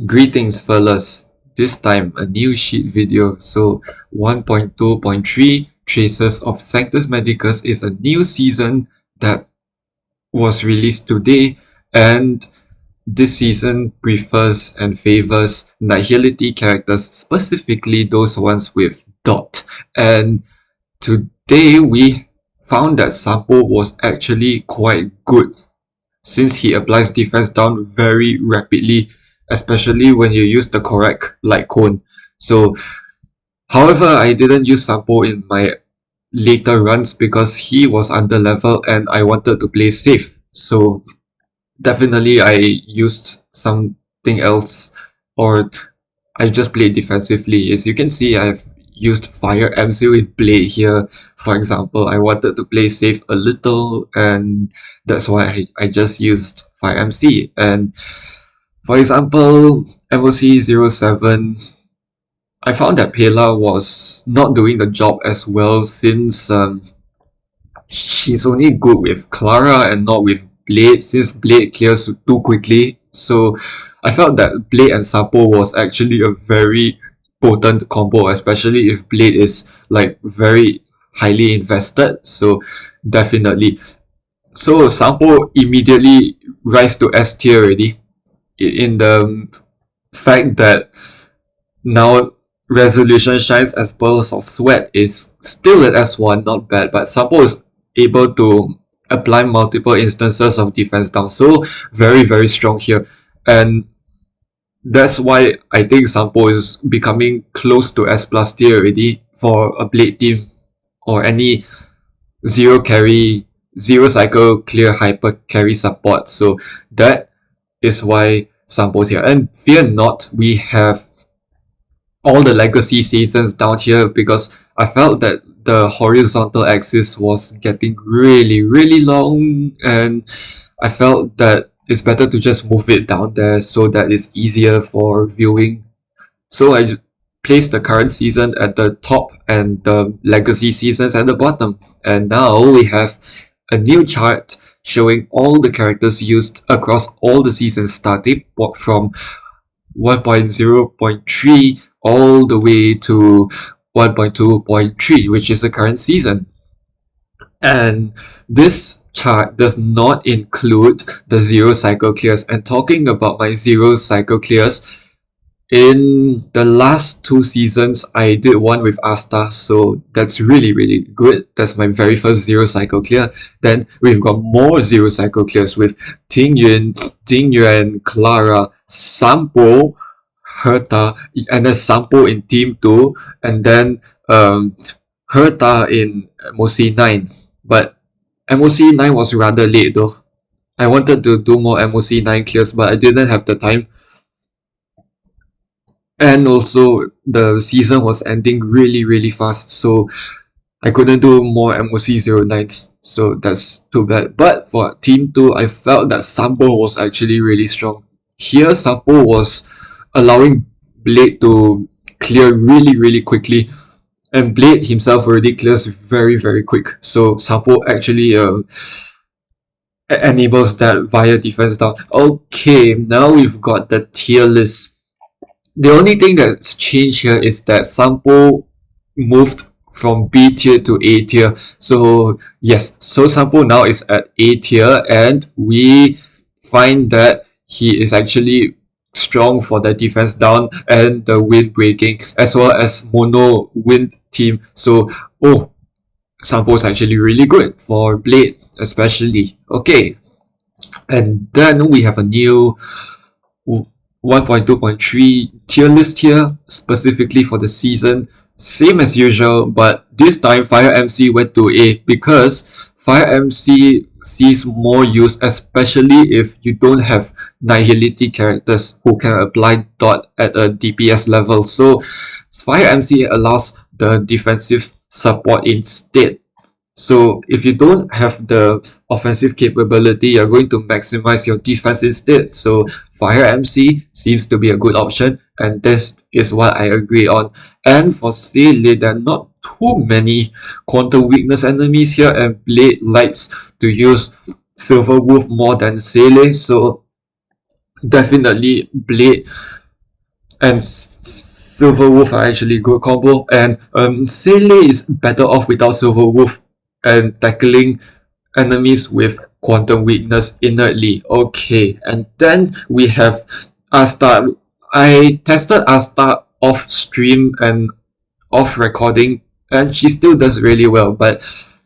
Greetings fellas, this time a new sheet video. So 1.2.3 Traces of Sanctus Medicus is a new season that was released today, and this season prefers and favors nihility characters, specifically those ones with dot. And today we found that Sampo was actually quite good, since he applies defense down very rapidly, especially when you use the correct light cone. So, however, I didn't use Sampo in my later runs because he was under level and I wanted to play safe. So, definitely I used something else, or I just played defensively. As you can see, I've used Fire MC with Blade here. For example, I wanted to play safe a little, and that's why I just used Fire MC. And for example, MoC 07, I found that Pela was not doing the job as well, since she's only good with Clara and not with Blade, since Blade clears too quickly. So I felt that Blade and Sampo was actually a very potent combo, especially if Blade is like very highly invested. So definitely. So Sampo immediately rise to S tier already, in the fact that now Resolution Shines as Pearls of Sweat is still at S1, not bad, but Sampo is able to apply multiple instances of defense down, so very strong here. And that's why I think Sampo is becoming close to S plus tier already for a Blade team or any zero carry, zero cycle clear hyper carry support. So that is why Sampo's here. And fear not, we have all the legacy seasons down here, because I felt that the horizontal axis was getting really long, and I felt that it's better to just move it down there so that it's easier for viewing. So I placed the current season at the top and the legacy seasons at the bottom. And now we have a new chart showing all the characters used across all the seasons, starting from 1.0.3 all the way to 1.2.3, which is the current season. And this chart does not include the zero cycle clears. And talking about my zero cycle clears, in the last two seasons, I did one with Asta, so that's really good. That's my very first zero cycle clear. Then we've got more zero cycle clears with Tingyun, Jingyuan, Clara, Sampo, Herta, and then Sampo in Team 2, and then Herta in MoC 9. But MoC 9 was rather late though. I wanted to do more MoC 9 clears, but I didn't have the time. And also, the season was ending really fast, so I couldn't do more MoC 09s, so that's too bad. But for Team 2, I felt that Sampo was actually really strong. Here, Sampo was allowing Blade to clear really quickly, and Blade himself already clears very quick. So Sampo actually enables that via defense down. Okay, now we've got the tier list. The only thing that's changed here is that Sampo moved from B tier to A tier. So yes, so Sampo now is at A tier, and we find that he is actually strong for the defense down and the wind breaking, as well as mono wind team. So Sampo is actually really good for Blade especially. Okay, and then we have a new 1.2.3 tier list here, specifically for the season. Same as usual, but this time Fire MC went to A because Fire MC sees more use, especially if you don't have nihility characters who can apply dot at a DPS level. So Fire MC allows the defensive support instead. So if you don't have the offensive capability, you're going to maximize your defense instead. So Fire MC seems to be a good option, and this is what I agree on. And for Sele, there are not too many counter weakness enemies here, and Blade likes to use Silver Wolf more than Sele, so definitely Blade and Silver Wolf are actually good combo, and Seele is better off without Silver Wolf and tackling enemies with quantum weakness inertly. Okay, and then we have Asta. I tested Asta off stream and off recording, and she still does really well, but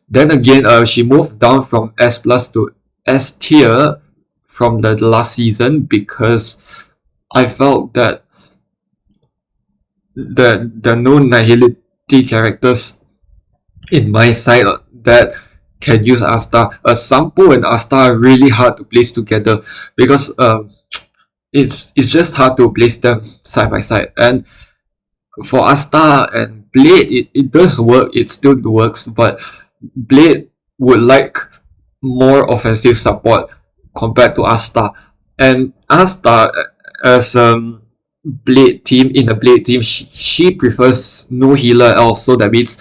then again, she moved down from S plus to S tier from the last season because I felt that there are no nihility characters in my side that can use Asta. Sampo and Asta are really hard to place together because it's just hard to place them side by side. And for Asta and Blade, it does work, it still works, but Blade would like more offensive support compared to Asta. And Asta, as Blade team, in the Blade team, she prefers no healer elf, so that means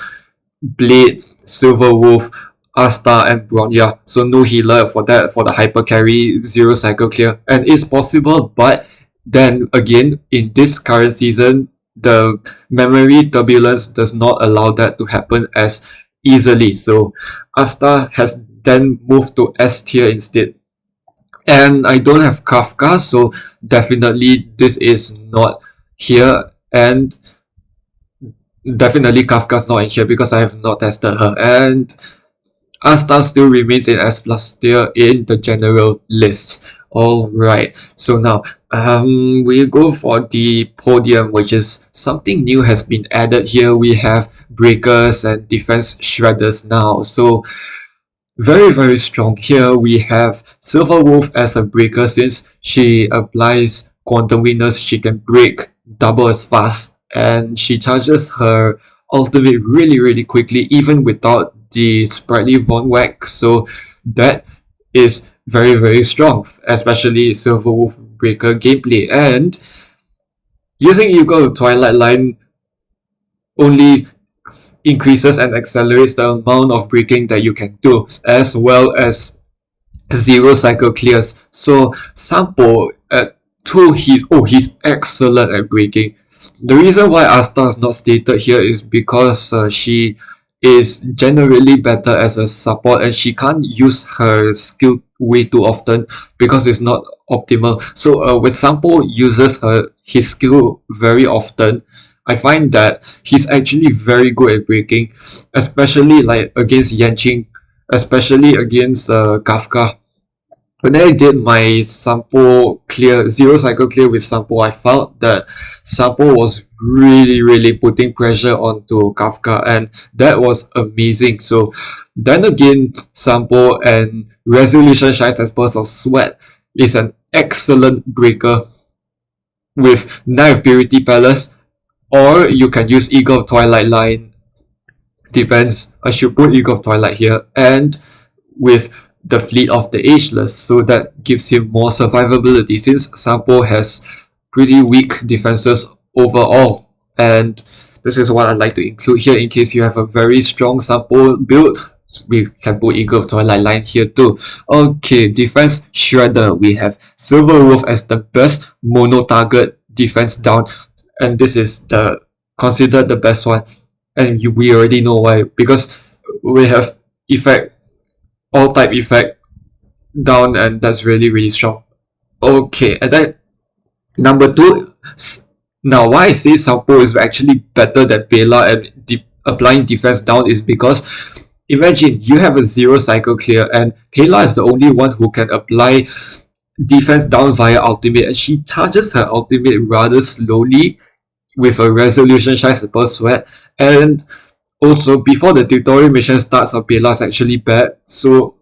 Blade, Silver Wolf, Asta, and Bronya. So no healer for that, for the hyper carry, 0 cycle clear. And it's possible, but then again, in this current season, the memory turbulence does not allow that to happen as easily. So Asta has then moved to S tier instead. And I don't have Kafka, so definitely this is not here, and definitely Kafka's not in here because I have not tested her, and Asta still remains in S plus tier in the general list. Alright, so now we go for the podium, which is something new has been added here. We have breakers and defense shredders now, so very strong. Here we have Silver Wolf as a breaker. Since she applies quantum weakness, she can break double as fast, and she charges her ultimate really quickly even without the sprightly Von Whack. So that is very strong, especially Silver Wolf breaker gameplay. And using Eagle of Twilight Line only increases and accelerates the amount of breaking that you can do, as well as 0 cycle clears. So Sampo at 2, he's excellent at breaking. The reason why Asta is not stated here is because she is generally better as a support, and she can't use her skill way too often because it's not optimal. So when Sampo uses his skill very often, I find that he's actually very good at breaking, especially like against Yanqing, especially against Kafka. When I did my Sampo clear, 0 cycle clear with Sampo, I felt that Sampo was really putting pressure onto Kafka, and that was amazing. So then again, Sampo and Resolution Shines as Burst of Sweat is an excellent breaker with Knife of Purity Palace, or you can use Eagle of Twilight Line. Depends. I should put Eagle of Twilight here, and with the Fleet of the Ageless, so that gives him more survivability since Sampo has pretty weak defenses overall. And this is what I'd like to include here in case you have a very strong Sampo build. We can put Eagle of Twilight Line here too. Okay, defense shredder. We have Silver Wolf as the best mono target defense down, and this is considered the best one, and we already know why, because we have effect, all type effect down, and that's really strong. Okay, and then number 2, now why I say Sampo is actually better than Bela and applying defense down is because imagine you have a 0 cycle clear, and Bela is the only one who can apply defense down via ultimate, and she charges her ultimate rather slowly with a Resolution Shines Burst Sweat. And also, before the tutorial mission starts, her Bela is actually bad. So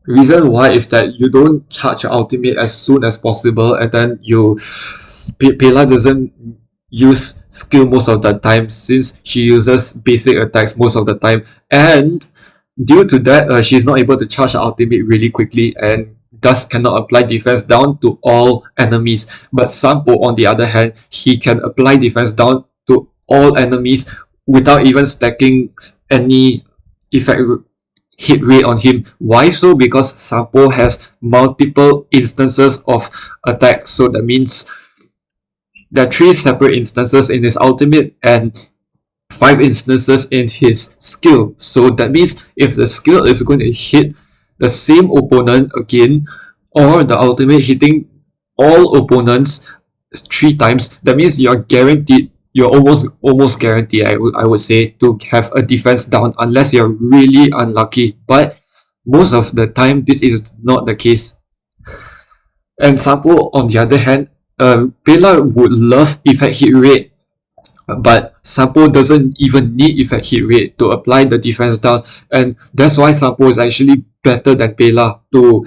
reason why is that you don't charge your ultimate as soon as possible, and then Bela doesn't use skill most of the time since she uses basic attacks most of the time, and due to that she's not able to charge her ultimate really quickly, and thus cannot apply defense down to all enemies. But Sampo, on the other hand, he can apply defense down to all enemies without even stacking any effect hit rate on him. Why so? Because Sampo has multiple instances of attack, so that means there are 3 separate instances in his ultimate and 5 instances in his skill. So that means if the skill is going to hit the same opponent again, or the ultimate hitting all opponents 3 times, that means you're guaranteed, you're almost guaranteed, I would say, to have a defense down unless you're really unlucky. But most of the time this is not the case. And Sampo, on the other hand, Bela would love effect hit rate, but Sampo doesn't even need effect hit rate to apply the defense down, and that's why Sampo is actually better than Bela to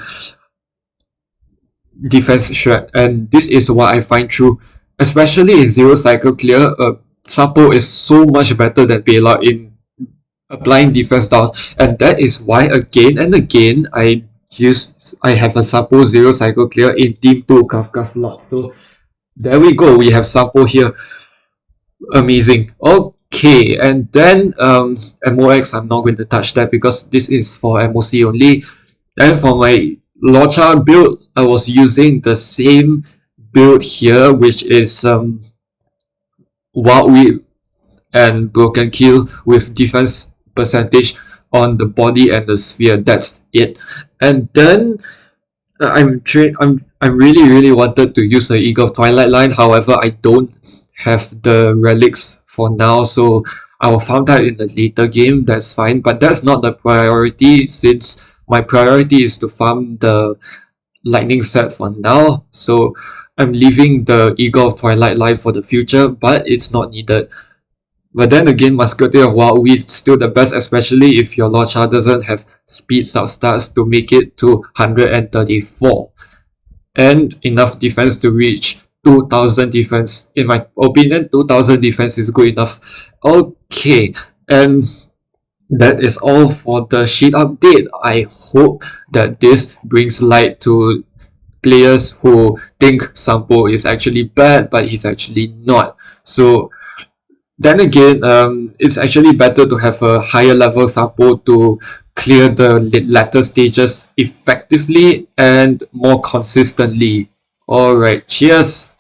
defense shred, and this is what I find true. Especially in zero cycle clear, Sampo is so much better than Bela in applying defense down, and that is why again and again I have a Sampo zero cycle clear in team 2 Kafka slot. So there we go, we have Sampo here. Amazing. Okay, and then MOX, I'm not going to touch that because this is for MoC only. And for my Locha build, I was using the same build here, which is Wild Whip and Broken Kill with defense percentage on the body and the sphere. That's it. And then I really wanted to use the Eagle of Twilight line. However, I don't have the relics for now, so I will farm that in the later game. That's fine, but that's not the priority, since my priority is to farm the lightning set for now. So I'm leaving the Eagle of Twilight line for the future, but it's not needed. But then again, Musketeer of Wild Weed is still the best, especially if your Locha doesn't have speed substats to make it to 134 and enough defense to reach 2000 defense. In my opinion, 2000 defense is good enough. Okay, and that is all for the sheet update. I hope that this brings light to players who think Sampo is actually bad, but he's actually not. So then again, it's actually better to have a higher level Sampo to clear the latter stages effectively and more consistently. Alright, cheers!